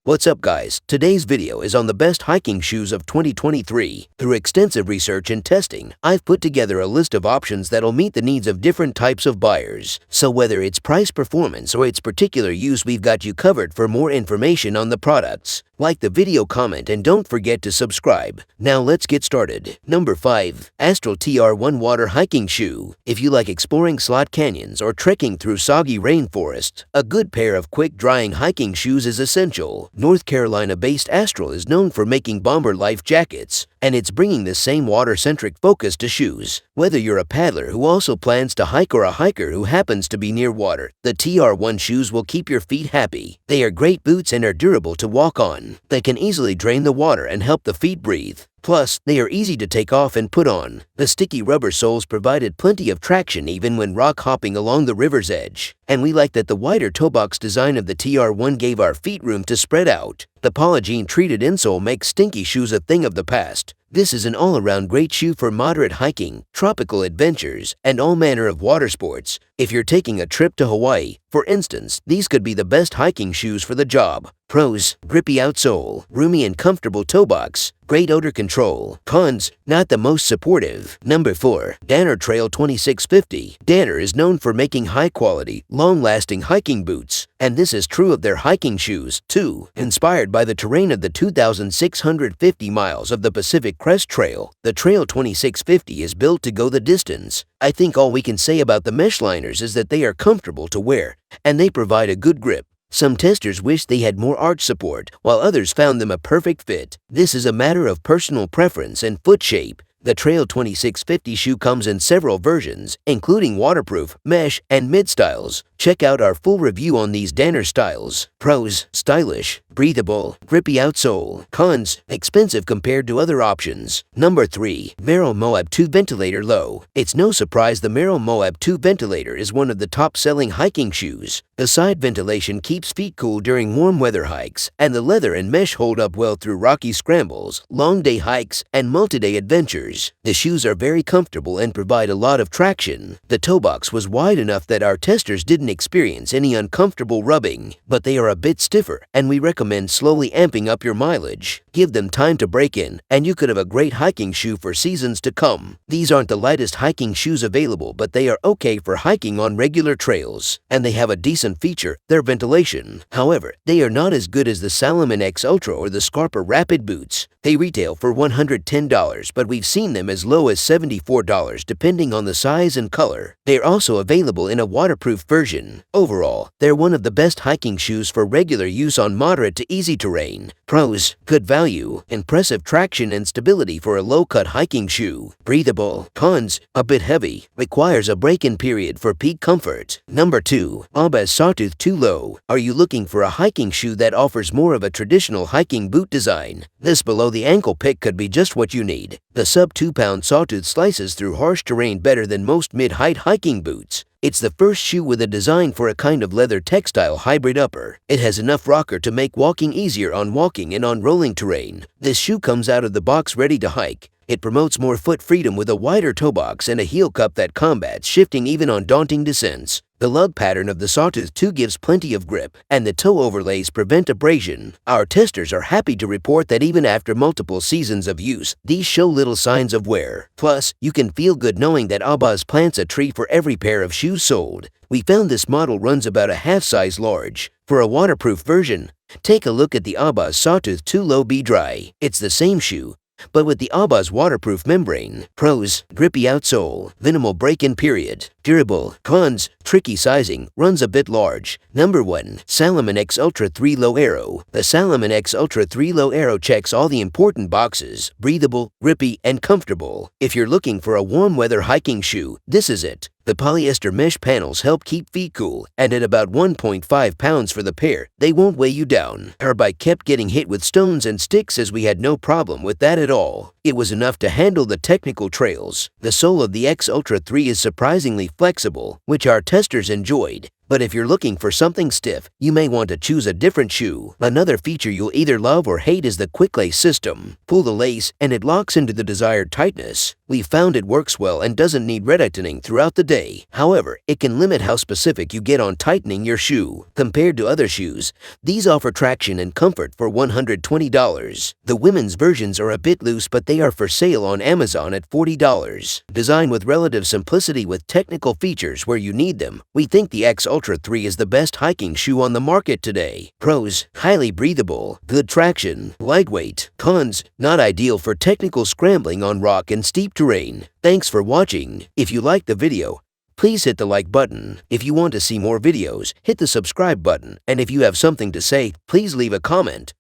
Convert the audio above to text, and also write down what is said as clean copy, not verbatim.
What's up guys, today's video is on the best hiking shoes of 2023. Through extensive research and testing, I've put together a list of options that'll meet the needs of different types of buyers. So whether it's price performance or its particular use, we've got you covered. For more information on the products, like the video, comment, and don't forget to subscribe. Now let's get started. Number 5. Astral TR1 Water Hiking Shoe. If you like exploring slot canyons or trekking through soggy rainforest, a good pair of quick-drying hiking shoes is essential. North Carolina-based Astral is known for making bomber life jackets, and it's bringing the same water-centric focus to shoes. Whether you're a paddler who also plans to hike or a hiker who happens to be near water, the TR1 shoes will keep your feet happy. They are great boots and are durable to walk on. They can easily drain the water and help the feet breathe. Plus, they are easy to take off and put on. The sticky rubber soles provided plenty of traction even when rock hopping along the river's edge. And we like that the wider toe box design of the TR1 gave our feet room to spread out. The polygene-treated insole makes stinky shoes a thing of the past. This is an all-around great shoe for moderate hiking, tropical adventures, and all manner of water sports. If you're taking a trip to Hawaii, for instance, these could be the best hiking shoes for the job. Pros: grippy outsole, roomy and comfortable toe box, great odor control. Cons: not the most supportive. Number 4. Danner Trail 2650. Danner is known for making high-quality, long-lasting hiking boots, and this is true of their hiking shoes, too. Inspired by the terrain of the 2,650 miles of the Pacific Crest Trail, the Trail 2650 is built to go the distance. I think all we can say about the mesh liners is that they are comfortable to wear, and they provide a good grip. Some testers wish they had more arch support, while others found them a perfect fit. This is a matter of personal preference and foot shape. The Trail 2650 shoe comes in several versions, including waterproof, mesh, and mid styles. Check out our full review on these Danner styles. Pros: stylish, breathable, grippy outsole. Cons: expensive compared to other options. Number 3. Merrell Moab 2 Ventilator Low. It's no surprise the Merrell Moab 2 Ventilator is one of the top-selling hiking shoes. The side ventilation keeps feet cool during warm weather hikes, and the leather and mesh hold up well through rocky scrambles, long day hikes, and multi-day adventures. The shoes are very comfortable and provide a lot of traction. The toe box was wide enough that our testers didn't experience any uncomfortable rubbing, but they are a bit stiffer, and we recommend slowly amping up your mileage. Give them time to break in, and you could have a great hiking shoe for seasons to come. These aren't the lightest hiking shoes available, but they are okay for hiking on regular trails, and they have a decent feature: their ventilation. However, they are not as good as the Salomon X Ultra or the Scarpa Rapid boots. They retail for $110, but we've seen them as low as $74 depending on the size and color. They are also available in a waterproof version. Overall, they're one of the best hiking shoes for regular use on moderate to easy terrain. Pros: good value, impressive traction and stability for a low-cut hiking shoe. Breathable. Cons: a bit heavy, requires a break-in period for peak comfort. Number 2. Oboz Sawtooth II Low. Are you looking for a hiking shoe that offers more of a traditional hiking boot design? This below-the-ankle pick could be just what you need. The sub-2-pound Sawtooth slices through harsh terrain better than most mid-height hiking boots. It's the first shoe with a design for a kind of leather textile hybrid upper. It has enough rocker to make walking easier on walking and on rolling terrain. This shoe comes out of the box ready to hike. It promotes more foot freedom with a wider toe box and a heel cup that combats shifting even on daunting descents. The lug pattern of the Sawtooth II gives plenty of grip, and the toe overlays prevent abrasion. Our testers are happy to report that even after multiple seasons of use, these show little signs of wear. Plus, you can feel good knowing that Oboz plants a tree for every pair of shoes sold. We found this model runs about a half size large. For a waterproof version, take a look at the Oboz Sawtooth II Low Be Dry. It's the same shoe, but with the Oboz waterproof membrane. Pros: grippy outsole, minimal break-in period, durable. Cons: tricky sizing, runs a bit large. Number 1. Salomon X Ultra 3 Low Aero. The Salomon X Ultra 3 Low Aero checks all the important boxes: breathable, grippy, and comfortable. If you're looking for a warm weather hiking shoe, this is it. The polyester mesh panels help keep feet cool, and at about 1.5 pounds for the pair, they won't weigh you down. Our bike kept getting hit with stones and sticks as we had no problem with that at all. It was enough to handle the technical trails. The sole of the X Ultra 3 is surprisingly flexible, which our testers enjoyed. But if you're looking for something stiff, you may want to choose a different shoe. Another feature you'll either love or hate is the quick lace system. Pull the lace and it locks into the desired tightness. We found it works well and doesn't need retightening throughout the day. However, it can limit how specific you get on tightening your shoe. Compared to other shoes, these offer traction and comfort for $120. The women's versions are a bit loose, but they are for sale on Amazon at $40. Designed with relative simplicity with technical features where you need them, we think the X Ultra 3 is the best hiking shoe on the market today. Pros: highly breathable, good traction, lightweight. Cons: not ideal for technical scrambling on rock and steep terrain. Thanks for watching. If you liked the video, please hit the like button. If you want to see more videos, hit the subscribe button. And if you have something to say, please leave a comment.